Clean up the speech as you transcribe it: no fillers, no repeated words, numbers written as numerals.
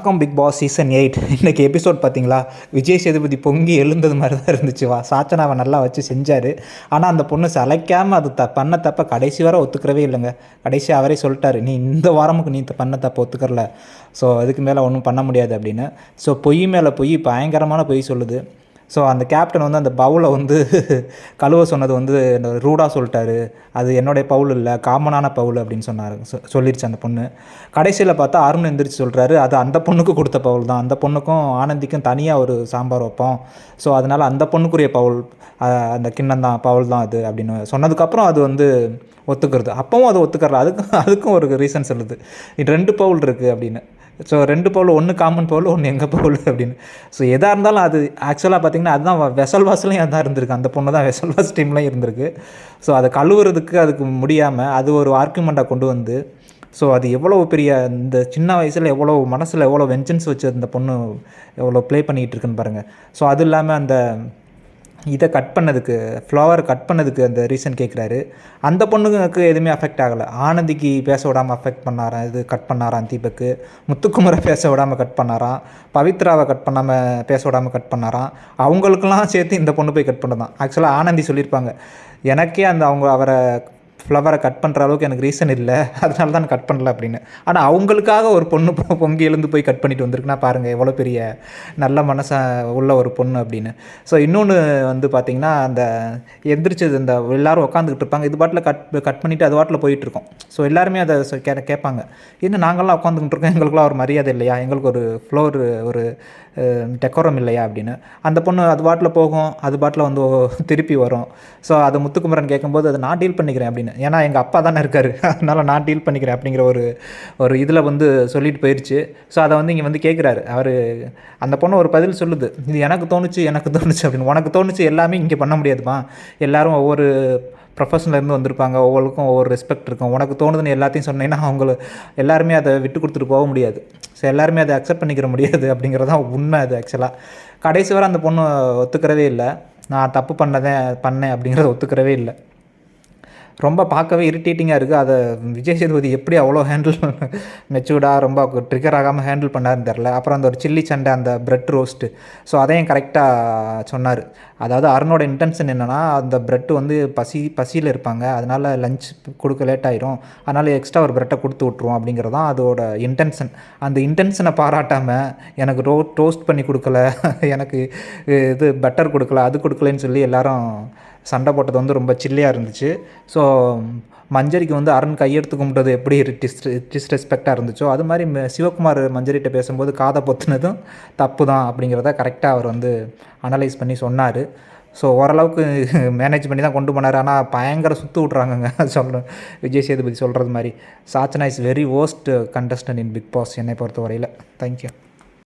வணக்கம் big Boss season 8 இன்றைக்கி episode பார்த்தீங்களா? விஜய் சேதுபதி பொங்கி எழுந்தது மாதிரி தான் இருந்துச்சு. சாச்சனாவை நல்லா வச்சு செஞ்சார். ஆனால் அந்த பொண்ணு சளைக்காமல் அது பண்ண தப்ப கடைசி வரை ஒத்துக்கிறவே இல்லைங்க. கடைசி அவரே சொல்லிட்டாரு, நீ இந்த வாரமுக்கு நீ பண்ண தப்ப ஒத்துக்கிறல, ஸோ அதுக்கு மேலே ஒன்றும் பண்ண முடியாது அப்படின்னு. ஸோ பொய் மேலே பொய், பயங்கரமான பொய் சொல்லுது. ஸோ அந்த கேப்டன் வந்து அந்த பவுலை வந்து கழுவ சொன்னது வந்து ரூடாக சொல்லிட்டாரு. அது என்னுடைய பவுல் இல்லை, காமனான பவுல் அப்படின்னு சொன்னார். சொல்லிடுச்சு அந்த பொண்ணு. கடைசியில் பார்த்தா அருண் எந்திரிச்சு சொல்கிறாரு, அது அந்த பொண்ணுக்கு கொடுத்த பவுல் தான், அந்த பொண்ணுக்கும் ஆனந்திக்கும் தனியாக ஒரு சாம்பார் வைப்போம், ஸோ அதனால் அந்த பொண்ணுக்குரிய பவுல், அந்த கிண்ணம் தான், பவுல் தான் அது அப்படின்னு சொன்னதுக்கப்புறம் அது வந்து ஒத்துக்கிறது. அப்பவும் அது ஒத்துக்கிறது. அதுக்கும் ஒரு ரீசன் சொல்லுது, 2 பவுல் இருக்குது அப்படின்னு. ஸோ 2 பவுல், ஒன்று காமன் பவுல், ஒன்று எங்கள் பவுல் அப்படின்னு. ஸோ எதாக இருந்தாலும் அது ஆக்சுவலாக பார்த்திங்கன்னா அதுதான் வெசல்வாஸ்லையும் அதான் இருந்திருக்கு. அந்த பொண்ணு தான் வெசல்வாஸ் டீம்லையும் இருந்திருக்கு. ஸோ அதை கழுவுறதுக்கு அதுக்கு முடியாமல் அது ஒரு ஆர்குமெண்ட்டாக கொண்டு வந்து, ஸோ அது எவ்வளோ பெரிய, இந்த சின்ன வயசில் எவ்வளோ மனசில் எவ்வளோ வெஞ்சன்ஸ் வச்சு அந்த பொண்ணு எவ்வளோ ப்ளே பண்ணிகிட்டு இருக்குன்னு பாருங்கள். ஸோ அது இல்லாமல் அந்த இதை கட் பண்ணதுக்கு, ஃப்ளவர் கட் பண்ணதுக்கு அந்த ரீசன் கேட்குறாரு. அந்த பொண்ணுக்கு எதுவுமே அஃபெக்ட் ஆகலை. ஆனந்திக்கு பேச விடாமல் அஃபெக்ட் பண்ணாராம், இது கட் பண்ணாராம். தீபக்கு, முத்துக்குமரை பேச விடாமல் கட் பண்ணாராம். பவித்ராவை கட் பண்ணாமல் பேச விடாமல் கட் பண்ணாராம். அவங்களுக்கெல்லாம் சேர்த்து இந்த பொண்ணு போய் கட் பண்ணதான். ஆக்சுவலாக ஆனந்தி சொல்லியிருப்பாங்க, எனக்கே அந்த அவரை ஃப்ளவரை கட் பண்ணுற அளவுக்கு எனக்கு ரீசன் இல்லை, அதனால தான் கட் பண்ணல அப்படின்னு. ஆனால் அவங்களுக்காக ஒரு பொண்ணு பொங்கி எழுந்து போய் கட் பண்ணிட்டு வந்திருக்குன்னா பாருங்கள் எவ்வளோ பெரிய நல்ல மனசை உள்ள ஒரு பொண்ணு அப்படின்னு. ஸோ இன்னொன்று வந்து பார்த்திங்கன்னா, அந்த எந்திரிச்சது, இந்த எல்லோரும் உட்காந்துக்கிட்டு இருப்பாங்க, இது பாட்டில் கட் பண்ணிவிட்டு அது பாட்டில் போயிட்டுருக்கோம். ஸோ எல்லாருமே அதை கேட்பாங்க, என்ன நாங்கள்லாம் உட்காந்துக்கிட்டு இருக்கோம், எங்களுக்குலாம் ஒரு மரியாதை இல்லையா, எங்களுக்கு ஒரு ஃப்ளோர், ஒரு டெக்கோரம் இல்லையா அப்படின்னு. அந்த பொண்ணு அது பாட்டில் போகும், அது பாட்டில் வந்து திருப்பி வரும். ஸோ அதை முத்துக்குமரன் கேட்கும்போது, அதை நான் டீல் பண்ணிக்கிறேன் அப்படின்னு. ஏன்னா எங்கள் அப்பா தானே இருக்கார், அதனால் நான் டீல் பண்ணிக்கிறேன் அப்படிங்கிற ஒரு இதில் வந்து சொல்லிட்டு போயிடுச்சு. ஸோ அதை வந்து இங்கே வந்து கேட்குறாரு அவர். அந்த பொண்ணு ஒரு பதில் சொல்லுது, இது எனக்கு தோணுச்சு அப்படின்னு. உனக்கு தோணுச்சு எல்லாமே இங்கே பண்ண முடியாதுமா, எல்லோரும் ஒவ்வொரு ப்ரொஃபஷன்லேருந்து வந்திருப்பாங்க, ஒவ்வொருக்கும் ஒவ்வொரு ரெஸ்பெக்ட் இருக்கும். உனக்கு தோணுதுன்னு எல்லாத்தையும் சொன்னீங்கன்னா எல்லாருமே அதை விட்டு கொடுத்துட்டு போக முடியாது. ஸோ எல்லாருமே அதை அக்செப்ட் பண்ணிக்கிற முடியாது அப்படிங்கிறது தான் உண்மை. அது ஆக்சுவலாக கடைசி வரை அந்த பொண்ணு ஒத்துக்கிறவே இல்லை. நான் தப்பு பண்ணேன் அப்படிங்கிறத ஒத்துக்கிறவே இல்லை. ரொம்ப பார்க்கவே இரிட்டேட்டிங்காக இருக்குது. அதை விஜய் சேதுபதி எப்படி அவ்வளோ மெச்சூர்டாக ரொம்ப ட்ரிகர் ஆகாமல் ஹேண்டில் பண்ணாருன்னு தெரில. அப்புறம் அந்த ஒரு சில்லி சண்டை, அந்த பிரெட் ரோஸ்ட்டு, ஸோ அதையும் கரெக்டாக சொன்னார். அதாவது அருணோட இன்டென்ஷன் என்னென்னா, அந்த பிரெட்டு வந்து பசியில் இருப்பாங்க, அதனால் லஞ்ச் கொடுக்க லேட் ஆகிரும், அதனால் எக்ஸ்ட்ரா ஒரு பிரெட்டை கொடுத்து விட்ருவோம் அப்படிங்கிறது தான் அதோட இன்டென்ஷன். அந்த இன்டென்ஷனை பாராட்டாமல் எனக்கு டோஸ்ட் பண்ணி கொடுக்கல, எனக்கு இது பட்டர் கொடுக்கல, அது கொடுக்கலன்னு சொல்லி எல்லோரும் சண்டை போட்டது வந்து ரொம்ப சில்லியாக இருந்துச்சு. ஸோ மஞ்சரிக்கு வந்து அருண் கையெடுத்து கும்பிட்டது எப்படி டிஸ்ரெஸ்பெக்டாக இருந்துச்சோ, அது மாதிரி சிவகுமார் மஞ்சரிட்ட பேசும்போது காதை பொத்துனதும் தப்பு தான் அப்படிங்கிறத கரெக்டாக அவர் வந்து அனலைஸ் பண்ணி சொன்னார். ஸோ ஓரளவுக்கு மேனேஜ் பண்ணி தான் கொண்டு போனார். ஆனால் பயங்கர சுற்று விட்றாங்கங்க விஜய் சேதுபதி சொல்கிறது மாதிரி. Sachana is very worst contestant in Bigg Boss என்னை பொறுத்த வரையில். தேங்க்யூ.